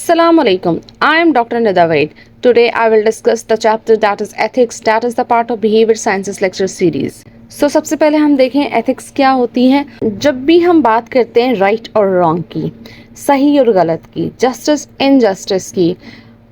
Assalamu alaikum. I am Dr. Nida Vaid. Today I will discuss the chapter that is ethics, that is the part of behavior sciences lecture series. सबसे पहले हम देखें ethics क्या होती हैं। जब भी हम बात करते हैं राइट और रॉन्ग की, सही और गलत की, जस्टिस इनजस्टिस की,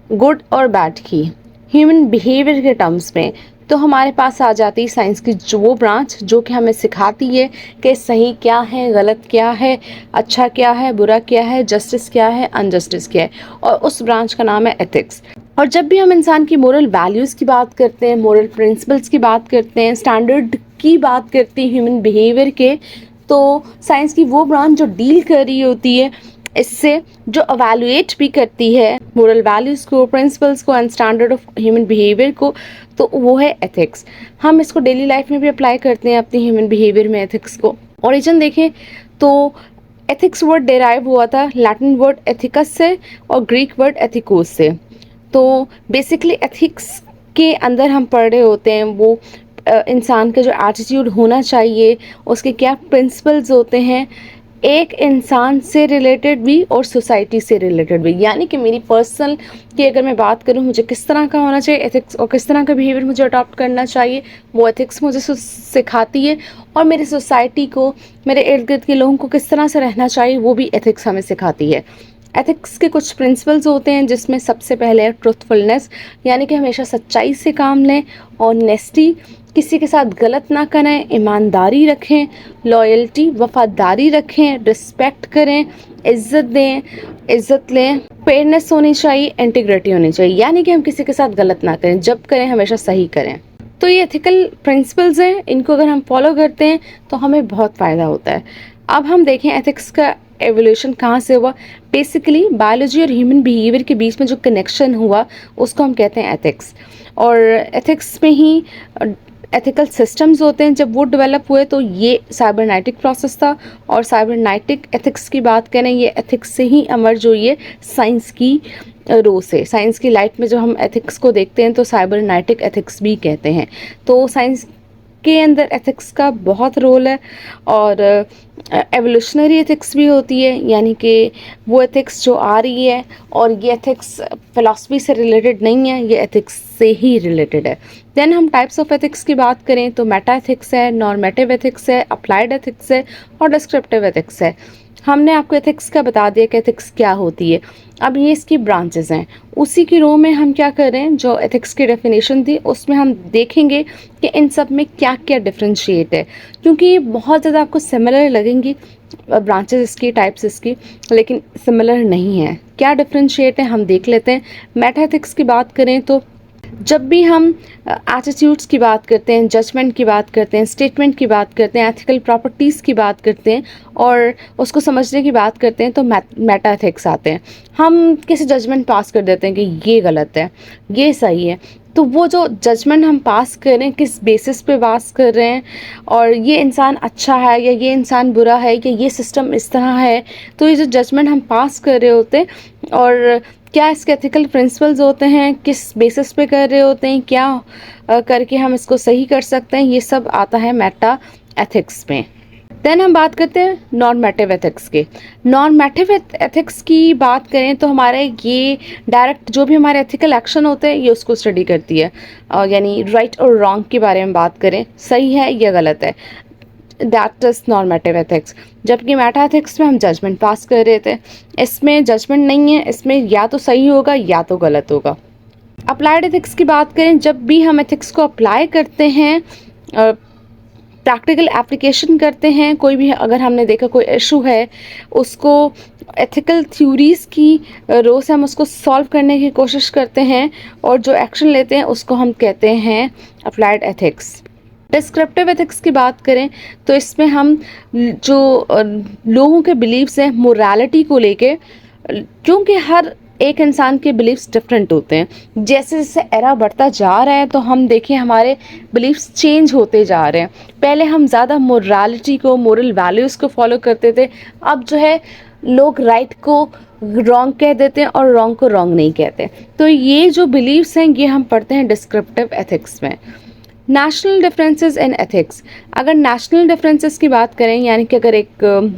गुड और बैड की, ह्यूमन बिहेवियर के टर्म्स में, तो हमारे पास आ जाती है साइंस की जो वो ब्रांच जो कि हमें सिखाती है कि सही क्या है, गलत क्या है, अच्छा क्या है, बुरा क्या है, जस्टिस क्या है, अनजस्टिस क्या है, और उस ब्रांच का नाम है एथिक्स। और जब भी हम इंसान की मोरल वैल्यूज़ की बात करते हैं, मोरल प्रिंसिपल्स की बात करते हैं, स्टैंडर्ड की बात करते हैं ह्यूमन बिहेवियर के, तो साइंस की वो ब्रांच जो डील कर रही होती है इससे, जो अवेलुएट भी करती है मोरल वैल्यूज़ को, प्रिंसिपल्स को and standard of human behaviour को, तो वो है एथिक्स। हम इसको डेली लाइफ में भी अप्लाई करते हैं अपनी ह्यूमन बिहेवियर में एथिक्स को। ओरिजिन देखें तो एथिक्स वर्ड डेराइव हुआ था लैटिन वर्ड एथिकस से और ग्रीक वर्ड एथिकोस से। तो बेसिकली एथिक्स के अंदर हम पढ़ रहे होते हैं वो इंसान का जो एटीट्यूड होना चाहिए, उसके क्या प्रिंसिपल्स होते हैं, एक इंसान से रिलेटेड भी और सोसाइटी से रिलेटेड भी। यानी कि मेरी पर्सनल की अगर मैं बात करूँ, मुझे किस तरह का होना चाहिए एथिक्स और किस तरह का बिहेवियर मुझे अडॉप्ट करना चाहिए, वो एथिक्स मुझे सिखाती है। और मेरी सोसाइटी को, मेरे इर्द गिर्द के लोगों को किस तरह से रहना चाहिए, वो भी एथिक्स हमें सिखाती है। एथिक्स के कुछ प्रिंसिपल्स होते हैं जिसमें सबसे पहले है ट्रुथफुलनेस, यानी कि हमेशा सच्चाई से काम लें, ऑनेस्टी, किसी के साथ गलत ना करें, ईमानदारी रखें, लॉयल्टी, वफादारी रखें, रिस्पेक्ट करें, इज़्ज़त दें, इज़्ज़त लें, फेयरनेस होनी चाहिए, इंटीग्रिटी होनी चाहिए, यानी कि हम किसी के साथ गलत ना करें, जब करें हमेशा सही करें। तो ये एथिकल प्रिंसिपल्स हैं, इनको अगर हम फॉलो करते हैं तो हमें बहुत फ़ायदा होता है। अब हम देखें एथिक्स का एवोल्यूशन कहाँ से हुआ। बेसिकली बायोलॉजी और ह्यूमन बिहेवियर के बीच में जो कनेक्शन हुआ उसको हम कहते हैं एथिक्स। और एथिक्स में ही एथिकल सिस्टम्स होते हैं, जब वो डेवलप हुए तो ये साइबरनेटिक प्रोसेस था। और साइबरनेटिक एथिक्स की बात करें, ये एथिक्स से ही इमर्ज हुई है साइंस की रो से। साइंस की लाइट में जब हम एथिक्स को देखते हैं तो साइबरनेटिक एथिक्स भी कहते हैं। तो साइंस के अंदर एथिक्स का बहुत रोल है। और एवोल्यूशनरी एथिक्स भी होती है, यानी कि वो एथिक्स जो आ रही है, और ये एथिक्स फिलॉसफी से रिलेटेड नहीं है, ये एथिक्स से ही रिलेटेड है। देन हम टाइप्स ऑफ एथिक्स की बात करें तो मेटा एथिक्स है, नॉर्मेटिव एथिक्स है, अप्लाइड एथिक्स है और डिस्क्रिप्टिव एथिक्स है। हमने आपको एथिक्स का बता दिया कि एथिक्स क्या होती है। अब ये इसकी ब्रांचेस हैं। उसी की रो में हम क्या कर रहे हैं, जो एथिक्स की डेफिनेशन थी उसमें हम देखेंगे कि इन सब में क्या क्या डिफ्रेंशिएट है, क्योंकि ये बहुत ज़्यादा आपको सिमिलर लगेंगी ब्रांचेस इसकी, टाइप्स इसकी, लेकिन सिमिलर नहीं है। क्या डिफ्रेंशिएट है हम देख लेते हैं। मेटा एथिक्स की बात करें तो जब भी हम एटीट्यूड्स की बात करते हैं, जजमेंट की बात करते हैं, स्टेटमेंट की बात करते हैं, एथिकल प्रॉपर्टीज़ की बात करते हैं और उसको समझने की बात करते हैं, तो मेटा एथिक्स आते हैं। हम किसी जजमेंट पास कर देते हैं कि ये गलत है, ये सही है, तो वो जो जजमेंट हम पास कर रहे हैं किस बेसिस पे पास कर रहे हैं, और ये इंसान अच्छा है या ये इंसान बुरा है या ये सिस्टम इस तरह है, तो ये जो जजमेंट हम पास कर रहे होते हैं और क्या इसके एथिकल प्रिंसिपल्स होते हैं, किस बेसिस पे कर रहे होते हैं, क्या करके हम इसको सही कर सकते हैं, ये सब आता है मेटा एथिक्स में। देन हम बात करते हैं नॉर्मेटिव एथिक्स के। नॉर्मेटिव एथिक्स की बात करें तो हमारे ये डायरेक्ट जो भी हमारे एथिकल एक्शन होते हैं ये उसको स्टडी करती है, यानी राइट और रॉन्ग के बारे में बात करें, सही है या गलत है, दैट इज नॉर्मेटिव एथिक्स। जबकि मेटा एथिक्स में हम जजमेंट पास कर रहे थे, इसमें जजमेंट नहीं है, इसमें या तो सही होगा या तो गलत होगा। अप्लाइड एथिक्स की बात करें, जब भी हम एथिक्स को अप्लाई करते हैं, प्रैक्टिकल एप्लीकेशन करते हैं, कोई भी अगर हमने देखा कोई इशू है उसको एथिकल थ्योरीज़ की रो से हम उसको सॉल्व करने की कोशिश करते हैं और जो एक्शन लेते हैं उसको हम कहते हैं अप्लाइड एथिक्स। डिस्क्रिप्टिव एथिक्स की बात करें तो इसमें हम जो लोगों के बिलीव्स हैं मोरालिटी को लेके, क्योंकि हर एक इंसान के बिलीव्स डिफरेंट होते हैं, जैसे जैसे एरा बढ़ता जा रहा है तो हम देखें हमारे बिलीव्स चेंज होते जा रहे हैं। पहले हम ज़्यादा मोरालिटी को, मोरल वैल्यूज़ को फॉलो करते थे, अब जो है लोग राइट को रॉन्ग कह देते हैं और रॉन्ग को रॉन्ग नहीं कहते। तो ये जो बिलीव्स हैं ये हम पढ़ते हैं डिस्क्रिप्टिव एथिक्स में। National differences in ethics. अगर नेशनल डिफरेंसेस की बात करें, यानी कि अगर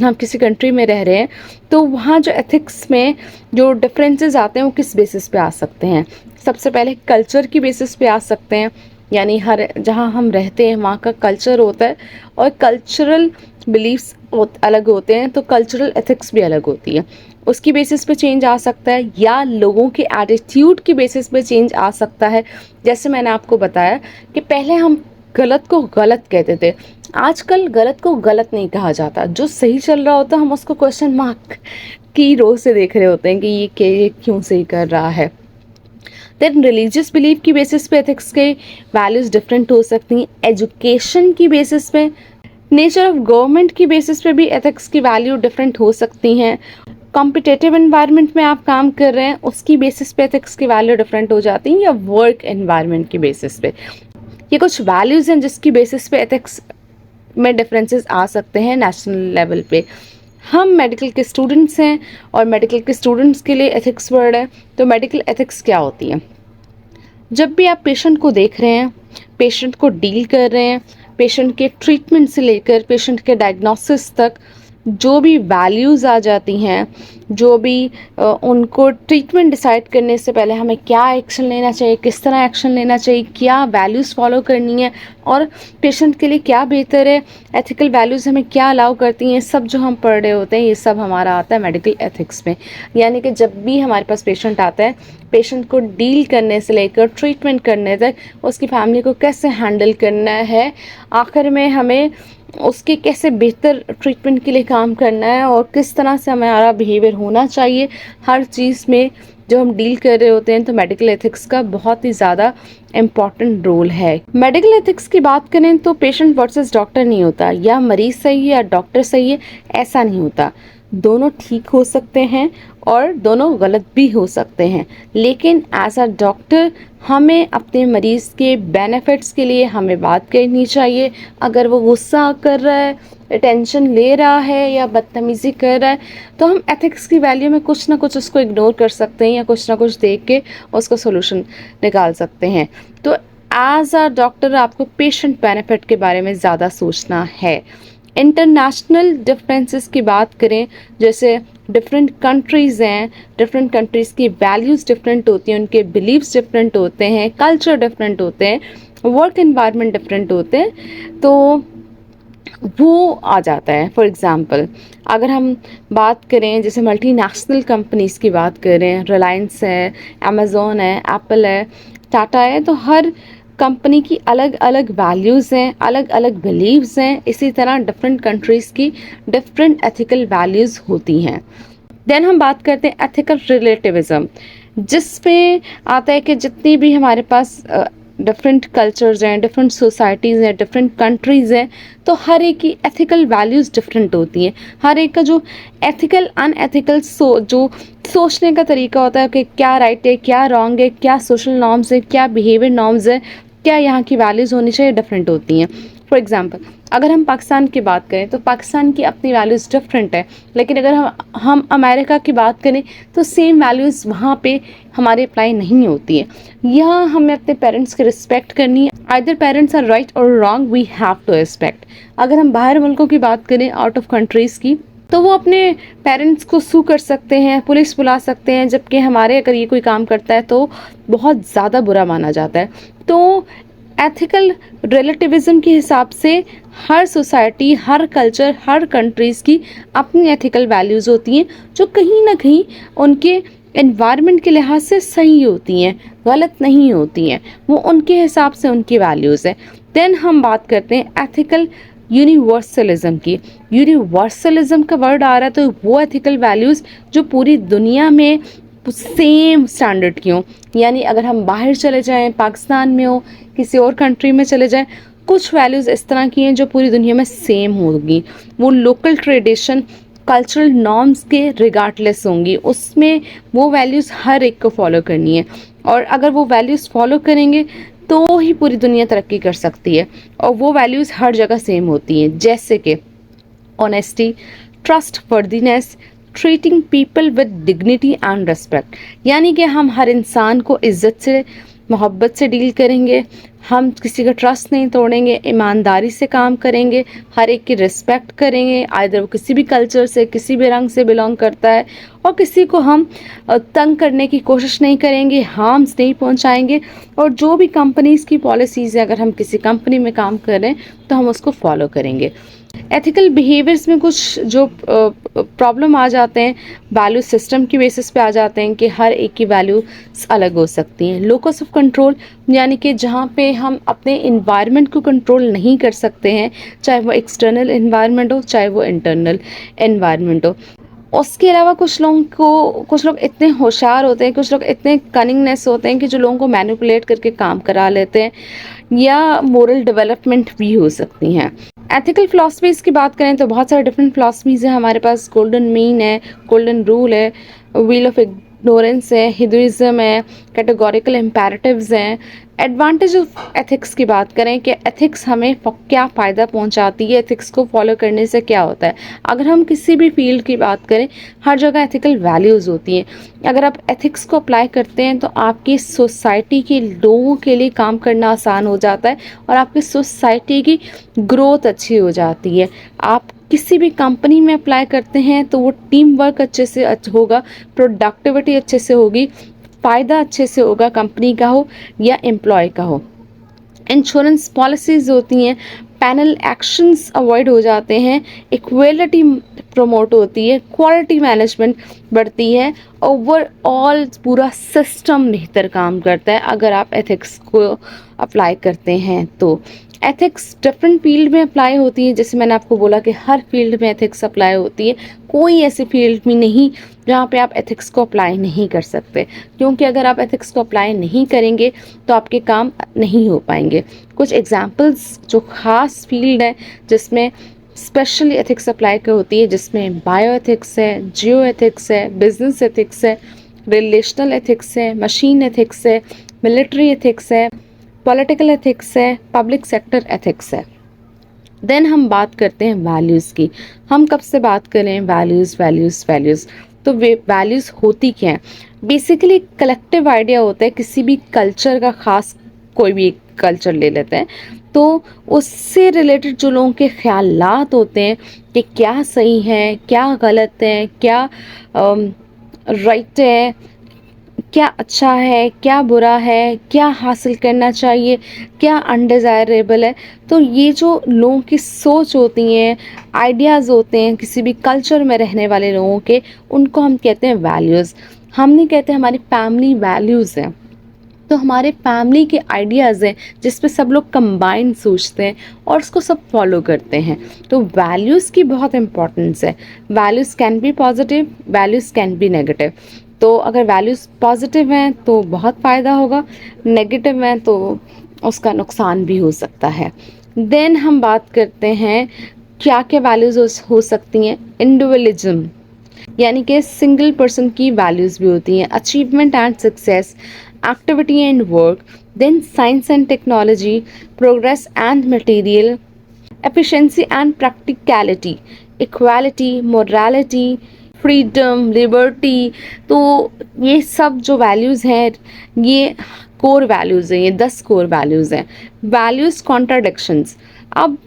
हम किसी कंट्री में रह रहे हैं तो वहाँ जो एथिक्स में जो डिफरेंसेस आते हैं वो किस बेसिस पे आ सकते हैं। सबसे पहले कल्चर की बेसिस पे आ सकते हैं, यानी हर जहाँ हम रहते हैं वहाँ का कल्चर होता है और कल्चरल बिलीफ्स अलग होते हैं, तो कल्चरल एथिक्स भी अलग होती है, उसकी बेसिस पे चेंज आ सकता है। या लोगों के एटीट्यूड की बेसिस पे चेंज आ सकता है। जैसे मैंने आपको बताया कि पहले हम गलत को गलत कहते थे, आजकल गलत को गलत नहीं कहा जाता, जो सही चल रहा होता है हम उसको क्वेश्चन मार्क की रो से देख रहे होते हैं कि ये क्यों सही कर रहा है। देन रिलीजियस बिलीफ की बेसिस पे एथिक्स के वैल्यूज़ डिफरेंट हो सकती हैं। एजुकेशन की बेसिस पे, नेचर ऑफ गवर्नमेंट की बेसिस पे भी एथिक्स की वैल्यू डिफरेंट हो सकती हैं। कॉम्पिटेटिव एनवायरनमेंट में आप काम कर रहे हैं, उसकी बेसिस पे एथिक्स की वैल्यू डिफरेंट हो जाती हैं, या वर्क एनवायरनमेंट की बेसिस पे। ये कुछ वैल्यूज़ हैं जिसकी बेसिस पे एथिक्स में डिफरेंसेस आ सकते हैं नेशनल लेवल पे। हम मेडिकल के स्टूडेंट्स हैं और मेडिकल के स्टूडेंट्स के लिए एथिक्स वर्ड है, तो मेडिकल एथिक्स क्या होती है? जब भी आप पेशेंट को देख रहे हैं, पेशेंट को डील कर रहे हैं, पेशेंट के ट्रीटमेंट से लेकर पेशेंट के डायग्नोसिस तक जो भी वैल्यूज़ आ जाती हैं, जो भी उनको ट्रीटमेंट डिसाइड करने से पहले हमें क्या एक्शन लेना चाहिए, किस तरह एक्शन लेना चाहिए, क्या वैल्यूज़ फॉलो करनी है और पेशेंट के लिए क्या बेहतर है, एथिकल वैल्यूज़ हमें क्या अलाउ करती हैं, सब जो हम पढ़ रहे होते हैं ये सब हमारा आता है मेडिकल एथिक्स में। यानी कि जब भी हमारे पास पेशेंट आता है, पेशेंट को डील करने से लेकर ट्रीटमेंट करने तक, उसकी फैमिली को कैसे हैंडल करना है, आखिर में हमें उसके कैसे बेहतर ट्रीटमेंट के लिए काम करना है और किस तरह से हमारा बिहेवियर होना चाहिए, हर चीज़ में जो हम डील कर रहे होते हैं, तो मेडिकल एथिक्स का बहुत ही ज़्यादा इम्पॉर्टेंट रोल है। मेडिकल एथिक्स की बात करें तो पेशेंट वर्सेस डॉक्टर नहीं होता, या मरीज़ सही है या डॉक्टर सही है, ऐसा नहीं होता। दोनों ठीक हो सकते हैं और दोनों गलत भी हो सकते हैं, लेकिन एज अ डॉक्टर हमें अपने मरीज़ के बेनिफिट्स के लिए हमें बात करनी चाहिए। अगर वो गुस्सा कर रहा है, टेंशन ले रहा है या बदतमीज़ी कर रहा है, तो हम एथिक्स की वैल्यू में कुछ ना कुछ उसको इग्नोर कर सकते हैं या कुछ ना कुछ देख के उसका सोल्यूशन निकाल सकते हैं। तो एज अ डॉक्टर आपको पेशेंट बेनिफिट के बारे में ज़्यादा सोचना है। इंटरनेशनल डिफरेंसेस की बात करें, जैसे डिफरेंट कंट्रीज़ हैं, डिफरेंट कंट्रीज़ की वैल्यूज़ डिफरेंट होती हैं, उनके बिलीव्स डिफरेंट होते हैं, कल्चर डिफरेंट होते हैं, वर्क एनवायरनमेंट डिफरेंट होते हैं, तो वो आ जाता है। फॉर एग्ज़ाम्पल अगर हम बात करें, जैसे मल्टीनेशनल कंपनीज़ की बात करें, रिलायंस है, अमेज़ॉन है, एप्पल है, टाटा है, तो हर कंपनी की अलग अलग वैल्यूज़ हैं, अलग अलग बिलीव्स हैं। इसी तरह डिफरेंट कंट्रीज़ की डिफरेंट एथिकल वैल्यूज़ होती हैं। देन हम बात करते हैं एथिकल रिलेटिविज़म, जिसमें आता है कि जितनी भी हमारे पास डिफरेंट कल्चर्स हैं, डिफरेंट सोसाइटीज़ हैं, डिफरेंट कंट्रीज़ हैं, तो हर एक की एथिकल वैल्यूज़ डिफरेंट होती हैं। हर एक का जो एथिकल अनएथिकल जो सोचने का तरीका होता है कि क्या राइट है, क्या रॉन्ग है, क्या सोशल नॉर्म्स है, क्या बिहेवियर नॉर्म्स है, क्या यहाँ की वैल्यूज़ होनी चाहिए, डिफरेंट होती हैं। फॉर एग्ज़ाम्पल अगर हम पाकिस्तान की बात करें तो पाकिस्तान की अपनी वैल्यूज़ डिफरेंट है, लेकिन अगर हम अमेरिका की बात करें तो सेम वैल्यूज़ वहाँ पे हमारे अप्लाई नहीं होती है। यहाँ हमें अपने पेरेंट्स की रिस्पेक्ट करनी है। आइदर पेरेंट्स आर राइट और wrong, we have to respect. अगर हम बाहर मुल्कों की बात करें, आउट ऑफ कंट्रीज़ की, तो वो अपने पेरेंट्स को सू कर सकते हैं, पुलिस बुला सकते हैं, जबकि हमारे अगर ये कोई काम करता है तो बहुत ज़्यादा बुरा माना जाता है। तो एथिकल रिलेटिविज़म के हिसाब से हर सोसाइटी, हर कल्चर, हर कंट्रीज़ की अपनी एथिकल वैल्यूज़ होती हैं, जो कहीं ना कहीं उनके एनवायरनमेंट के लिहाज से सही होती हैं, गलत नहीं होती हैं। वो उनके हिसाब से उनकी वैल्यूज़ है। देन हम बात करते हैं एथिकल यूनिवर्सलिज्म की। यूनिवर्सलिज्म का वर्ड आ रहा है, तो वो एथिकल वैल्यूज़ जो पूरी दुनिया में सेम स्टैंडर्ड की हों। यानी अगर हम बाहर चले जाएं, पाकिस्तान में हो, किसी और कंट्री में चले जाएं, कुछ वैल्यूज़ इस तरह की हैं जो पूरी दुनिया में सेम होगी। वो लोकल ट्रेडिशन, कल्चरल नॉर्म्स के रिगार्डलेस होंगी, उसमें वो वैल्यूज़ हर एक को फॉलो करनी है। और अगर वो वैल्यूज़ फॉलो करेंगे तो ही पूरी दुनिया तरक्की कर सकती है। और वो वैल्यूज़ हर जगह सेम होती हैं, जैसे कि honesty, trust worthiness, treating people with dignity and respect. यानी कि हम हर इंसान को इज़्ज़त से, मोहब्बत से डील करेंगे, हम किसी का ट्रस्ट नहीं तोड़ेंगे, ईमानदारी से काम करेंगे, हर एक की रिस्पेक्ट करेंगे, आइदर वो किसी भी कल्चर से, किसी भी रंग से बिलोंग करता है, और किसी को हम तंग करने की कोशिश नहीं करेंगे, हार्म्स नहीं पहुंचाएंगे। और जो भी कंपनीज़ की पॉलिसीज़ है, अगर हम किसी कंपनी में काम कर रहे हैं तो हम उसको फॉलो करेंगे। एथिकल बिहेवियर्स में कुछ जो प्रॉब्लम आ जाते हैं, वैल्यू सिस्टम की बेसिस पे आ जाते हैं कि हर एक की वैल्यू अलग हो सकती हैं। लोकस ऑफ कंट्रोल, यानी कि जहाँ पे हम अपने इन्वायरमेंट को कंट्रोल नहीं कर सकते हैं, चाहे वो एक्सटर्नल इन्वायरमेंट हो, चाहे वो इंटरनल इन्वायरमेंट हो। उसके अलावा कुछ लोग इतने होशियार होते हैं, कुछ लोग इतने कनिंगनेस होते हैं कि जो लोगों को मैनिपुलेट करके काम करा लेते हैं, या मोरल डेवलपमेंट भी हो सकती हैं। एथिकल फिलॉसफीज़ की बात करें तो बहुत सारे डिफरेंट फिलॉसफीज़ हैं हमारे पास। गोल्डन मीन है, गोल्डन रूल है, व्हील ऑफ इग्नोरेंस है, हिंदुइज्म है, कैटेगोरिकल इम्पेरेटिव्स हैं। एडवांटेज ऑफ एथिक्स की बात करें कि एथिक्स हमें क्या फ़ायदा पहुंचाती है, एथिक्स को फॉलो करने से क्या होता है। अगर हम किसी भी फील्ड की बात करें, हर जगह एथिकल वैल्यूज़ होती हैं। अगर आप एथिक्स को अप्लाई करते हैं तो आपकी सोसाइटी के लोगों के लिए काम करना आसान हो जाता है, और आपकी सोसाइटी की ग्रोथ अच्छी हो जाती है। आप किसी भी कंपनी में अप्लाई करते हैं तो वो टीम वर्क अच्छे से होगा, प्रोडक्टिविटी अच्छे से होगी, फ़ायदा अच्छे से होगा, कंपनी का हो या एम्प्लॉय का हो। इंश्योरेंस पॉलिसीज़ होती हैं, पैनल एक्शंस अवॉइड हो जाते हैं, इक्वलिटी प्रमोट होती है, क्वालिटी मैनेजमेंट बढ़ती है, ओवरऑल पूरा सिस्टम बेहतर काम करता है अगर आप एथिक्स को अप्लाई करते हैं तो। एथिक्स डिफरेंट फील्ड में अप्लाई होती है, जैसे मैंने आपको बोला कि हर फील्ड में एथिक्स अप्लाई होती है। कोई ऐसी फील्ड में नहीं जहाँ पे आप एथिक्स को अप्लाई नहीं कर सकते, क्योंकि अगर आप एथिक्स को अप्लाई नहीं करेंगे तो आपके काम नहीं हो पाएंगे। कुछ एग्जांपल्स जो ख़ास फील्ड है जिसमें स्पेशली एथिक्स अप्लाई कर होती है, जिसमें बायो एथिक्स है, जियो एथिक्स है, बिजनेस एथिक्स है, रिलेशनल एथिक्स है, मशीन एथिक्स है, मिलिट्री एथिक्स है, पॉलिटिकल एथिक्स है, पब्लिक सेक्टर एथिक्स है। देन हम बात करते हैं वैल्यूज़ की। हम कब से बात करें वैल्यूज़ वैल्यूज़ वैल्यूज़, तो वे वैल्यूज़ होती क्या हैं? बेसिकली कलेक्टिव आइडिया होता है किसी भी कल्चर का, ख़ास कोई भी एक कल्चर ले लेते हैं तो उससे रिलेटेड जो लोगों के ख्यालात होते हैं कि क्या सही है, क्या गलत है, क्या राइट है, क्या अच्छा है, क्या बुरा है, क्या हासिल करना चाहिए, क्या अनडिज़ायरेबल है। तो ये जो लोगों की सोच होती हैं, आइडियाज़ होते हैं किसी भी कल्चर में रहने वाले लोगों के, उनको हम कहते हैं वैल्यूज़। हम नहीं कहते हमारी फैमिली वैल्यूज़ हैं, तो हमारे फैमिली के आइडियाज़ हैं जिस पे सब लोग कंबाइन सोचते हैं और उसको सब फॉलो करते हैं। तो वैल्यूज़ की बहुत इंपॉर्टेंस है। Values can be positive, values can be negative. तो अगर वैल्यूज़ पॉजिटिव हैं तो बहुत फ़ायदा होगा, नेगेटिव हैं तो उसका नुकसान भी हो सकता है। देन हम बात करते हैं क्या क्या वैल्यूज़ हो सकती हैं। इंडिविजुअलिज्म, यानी कि सिंगल पर्सन की वैल्यूज़ भी होती हैं। Achievement and success, activity and work, then science and technology, progress and material, efficiency and practicality, equality, morality, freedom, liberty. तो ये सब जो वैल्यूज़ हैं ये कोर वैल्यूज़ हैं, ये 10 कोर वैल्यूज़ हैं। वैल्यूज़ कॉन्ट्राडिक्शंस, अब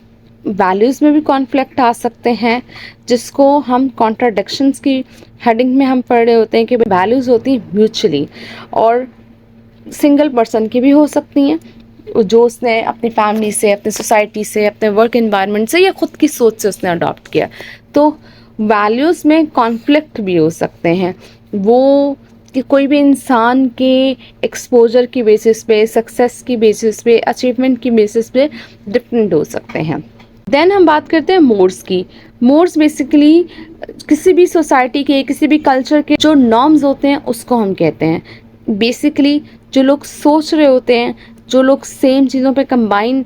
वैल्यूज़ में भी कॉन्फ्लिक्ट आ सकते हैं जिसको हम कॉन्ट्राडिक्शंस की हेडिंग में हम पढ़ रहे होते हैं कि वैल्यूज़ होती हैं म्यूचुअली, और सिंगल पर्सन की भी हो सकती हैं जो उसने अपनी फैमिली से, अपनी सोसाइटी से, अपने वर्क एनवायरनमेंट से या खुद की सोच से उसने अडॉप्ट किया। तो वैल्यूज़ में कॉन्फ्लिक्ट भी हो सकते हैं, वो कि कोई भी इंसान के एक्सपोजर की बेसिस पे, सक्सेस की बेसिस पे, अचीवमेंट की बेसिस पे डिफरेंट हो सकते हैं। देन हम बात करते हैं मोड्स की। मोड्स बेसिकली किसी भी सोसाइटी के, किसी भी कल्चर के जो नॉर्म्स होते हैं उसको हम कहते हैं। बेसिकली जो लोग सोच रहे होते हैं, जो लोग सेम चीज़ों पे कंबाइन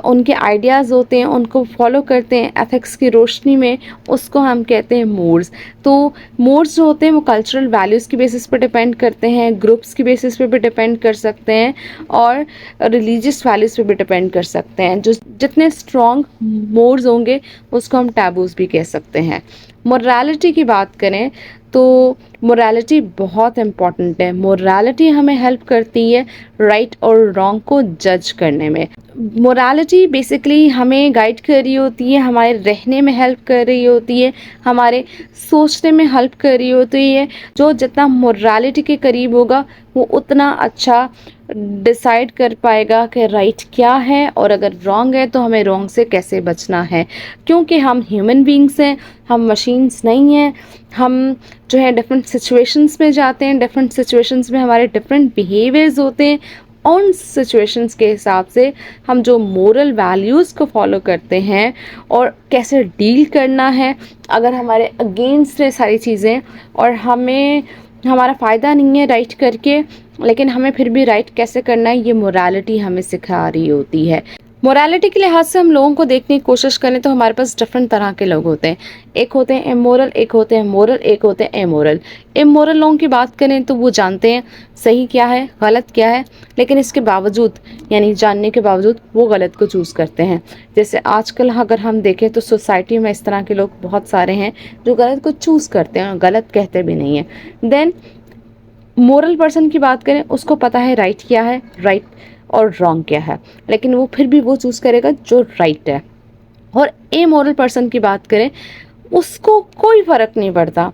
उनके आइडियाज़ होते हैं, उनको फॉलो करते हैं एथिक्स की रोशनी में, उसको हम कहते हैं मोड्स। तो मोड्स जो होते हैं वो कल्चरल वैल्यूज़ की बेसिस पे डिपेंड करते हैं, ग्रुप्स की बेसिस पे भी डिपेंड कर सकते हैं, और रिलीजियस वैल्यूज़ पे भी डिपेंड कर सकते हैं। जो जितने स्ट्रॉन्ग मोड्स होंगे उसको हम टैबूज़ भी कह सकते हैं। मोरालिटी की बात करें तो मोरालिटी बहुत इम्पॉर्टेंट है। मोरालिटी हमें हेल्प करती है राइट और रॉन्ग को जज करने में। मोरालिटी बेसिकली हमें गाइड कर रही होती है, हमारे रहने में हेल्प कर रही होती है, हमारे सोचने में हेल्प कर रही होती है। जो जितना मोरालिटी के करीब होगा वो उतना अच्छा डिसाइड कर पाएगा कि राइट क्या है, और अगर रॉन्ग है तो हमें रॉन्ग से कैसे बचना है। क्योंकि हम ह्यूमन बींग्स हैं, हम मशीन्स नहीं हैं। हम जो है डिफरेंट सिचुएशंस में जाते हैं, डिफरेंट सिचुएशंस में हमारे डिफरेंट बिहेवियर्स होते हैं। उन सिचुएशंस के हिसाब से हम जो मोरल वैल्यूज़ को फॉलो करते हैं और कैसे डील करना है, अगर हमारे अगेंस्ट है सारी चीज़ें और हमें हमारा फ़ायदा नहीं है राइट करके, लेकिन हमें फिर भी राइट कैसे करना है ये मोरालिटी हमें सिखा रही होती है। मोरालिटी के लिहाज से हम लोगों को देखने की कोशिश करें तो हमारे पास डिफरेंट तरह के लोग होते हैं। एक होते हैं इमोरल, एक होते हैं मोरल, एक होते हैं एमोरल। इमोरल लोगों की बात करें तो वो जानते हैं सही क्या है गलत क्या है, लेकिन इसके बावजूद यानी जानने के बावजूद वो गलत को चूज़ करते हैं। जैसे आजकल अगर हम देखें तो सोसाइटी में इस तरह के लोग बहुत सारे हैं जो गलत को चूज़ करते हैं और गलत कहते भी नहीं हैं। देन मोरल पर्सन की बात करें, उसको पता है राइट क्या है, राइट और रॉन्ग क्या है, लेकिन वो फिर भी वो चूज़ करेगा जो राइट है। और ए मोरल पर्सन की बात करें, उसको कोई फ़र्क नहीं पड़ता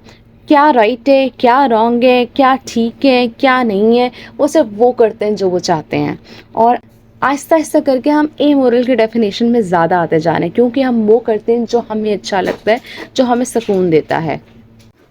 क्या राइट है, क्या रॉन्ग है, क्या ठीक है, क्या नहीं है। वो सिर्फ वो करते हैं जो वो चाहते हैं। और आहिस्ता आहिस्ता करके हम ए मोरल की डेफिनेशन में ज़्यादा आते जा रहे हैं, क्योंकि हम वो करते हैं जो हमें अच्छा लगता है, जो हमें सुकून देता है।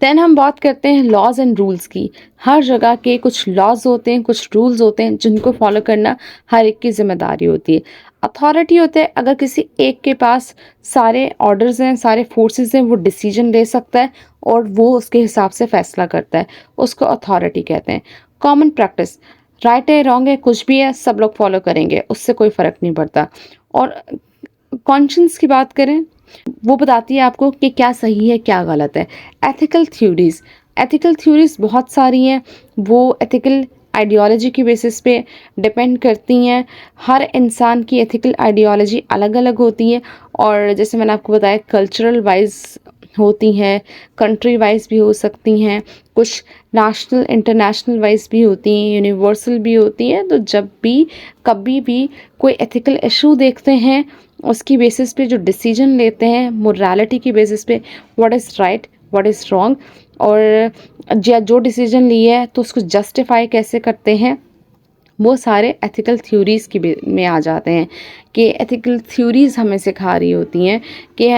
देन हम बात करते हैं लॉज एंड रूल्स की। हर जगह के कुछ लॉज होते हैं, कुछ रूल्स होते हैं जिनको फॉलो करना हर एक की जिम्मेदारी होती है। अथॉरिटी होते हैं, अगर किसी एक के पास सारे ऑर्डर्स हैं, सारे फोर्सेस हैं, वो डिसीजन ले सकता है और वो उसके हिसाब से फैसला करता है, उसको अथॉरिटी कहते हैं। कॉमन प्रैक्टिस, राइट है रॉन्ग है कुछ भी है सब लोग फॉलो करेंगे, उससे कोई फ़र्क नहीं पड़ता। और कॉन्शियंस की बात करें, वो बताती है आपको कि क्या सही है क्या गलत है। एथिकल थ्योरीज बहुत सारी हैं, वो एथिकल आइडियोलॉजी की बेसिस पे डिपेंड करती हैं। हर इंसान की एथिकल आइडियोलॉजी अलग अलग होती है, और जैसे मैंने आपको बताया कल्चरल वाइज होती हैं, कंट्री वाइज भी हो सकती हैं, कुछ नेशनल इंटरनेशनल वाइज भी होती हैं, यूनिवर्सल भी होती हैं। तो जब भी कभी भी कोई एथिकल इशू देखते हैं, उसकी बेसिस पे जो डिसीजन लेते हैं मोरालिटी की बेसिस पे, what is right what is wrong, और जो डिसीजन लिया है तो उसको जस्टिफाई कैसे करते हैं, वो सारे एथिकल थ्योरीज़ की में आ जाते हैं। कि एथिकल थ्योरीज़ हमें सिखा रही होती हैं कि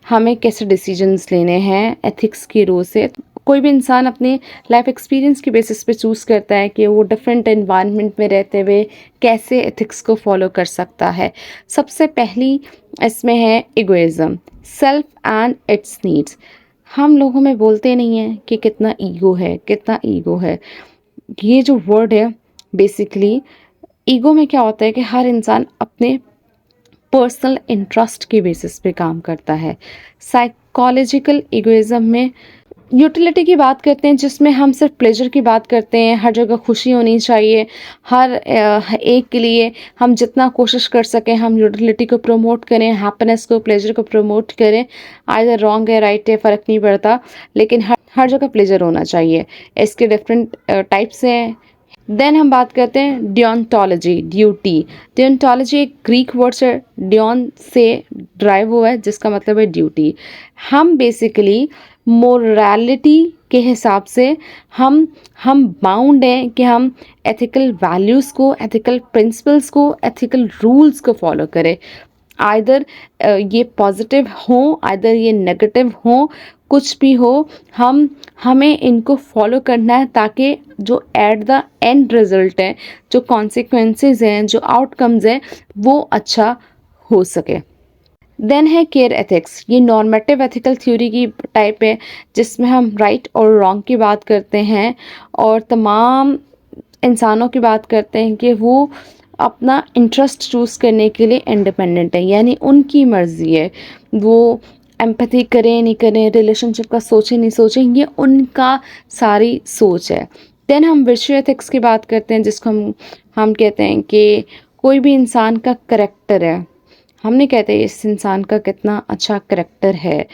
हमें कैसे डिसीजंस लेने हैं एथिक्स की रो से। कोई भी इंसान अपने लाइफ एक्सपीरियंस की बेसिस पे चूज़ करता है कि वो डिफरेंट एनवायरनमेंट में रहते हुए कैसे एथिक्स को फॉलो कर सकता है। सबसे पहली इसमें है इगोइज़्म, सेल्फ एंड इट्स नीड्स। हम लोगों में बोलते नहीं हैं कि कितना ईगो है, कितना ईगो है। ये जो वर्ड है बेसिकली, ईगो में क्या होता है कि हर इंसान अपने पर्सनल इंटरेस्ट के बेसिस पे काम करता है। साइकोलॉजिकल इगोइज्म में यूटिलिटी की बात करते हैं, जिसमें हम सिर्फ प्लेजर की बात करते हैं, हर जगह खुशी होनी चाहिए, हर एक के लिए हम जितना कोशिश कर सकें हम यूटिलिटी को प्रमोट करें, हैप्पीनेस को प्लेजर को प्रमोट करें। आइदर रॉन्ग है राइट है फ़र्क नहीं पड़ता, लेकिन हर जगह प्लेजर होना चाहिए। इसके डिफरेंट टाइप्स हैं। देन हम बात करते हैं डियोंटोलॉजी, ड्यूटी। डियोंटोलॉजी एक ग्रीक वर्ड से डियोन से ड्राइव हुआ है, जिसका मतलब है ड्यूटी। हम बेसिकली मोरालिटी के हिसाब से हम बाउंड हैं कि हम एथिकल वैल्यूज़ को, एथिकल प्रिंसिपल्स को, एथिकल रूल्स को फॉलो करें। आइदर ये पॉजिटिव हो, आइदर ये नेगेटिव हो, कुछ भी हो, हमें इनको फॉलो करना है, ताकि जो एट द एंड रिजल्ट है, जो कॉन्सिक्वेंसेस हैं, जो आउटकम्स हैं, वो अच्छा हो सके। देन है केयर एथिक्स। ये नॉर्मेटिव एथिकल थ्योरी की टाइप है, जिसमें हम राइट और रॉन्ग की बात करते हैं और तमाम इंसानों की बात करते हैं कि वो अपना इंटरेस्ट चूज़ करने के लिए इंडिपेंडेंट है, यानी उनकी मर्ज़ी है। वो एम्पैथी करें नहीं करें, रिलेशनशिप का सोचें नहीं सोचें, ये उनका सारी सोच है। देन हम वर्चुअल एथिक्स की बात करते हैं, जिसको हम कहते हैं कि कोई भी इंसान का करेक्टर है। हम नहीं कहते इस इंसान का कितना अच्छा करेक्टर है,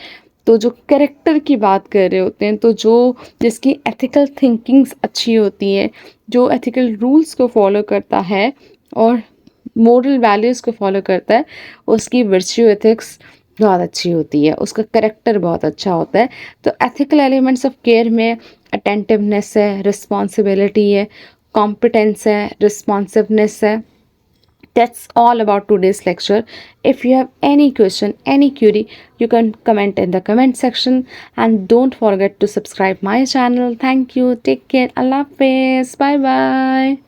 तो जो कैरेक्टर की बात कर रहे होते हैं, तो जो जिसकी एथिकल थिंकिंग्स अच्छी होती है, जो एथिकल रूल्स को फॉलो करता है और मोरल वैल्यूज़ को फॉलो करता है, उसकी वर्च्यू एथिक्स बहुत अच्छी होती है, उसका करेक्टर बहुत अच्छा होता है। तो एथिकल एलिमेंट्स ऑफ केयर में अटेंटिवनेस है, रिस्पॉन्सिबिलिटी है, कॉम्पिटेंस है, रिस्पॉन्सिवनेस है। That's all about today's lecture. If you have any question, any query, you can comment in the comment section, and don't forget to subscribe my channel. Thank you. Take care. Allah Hafiz. Bye bye.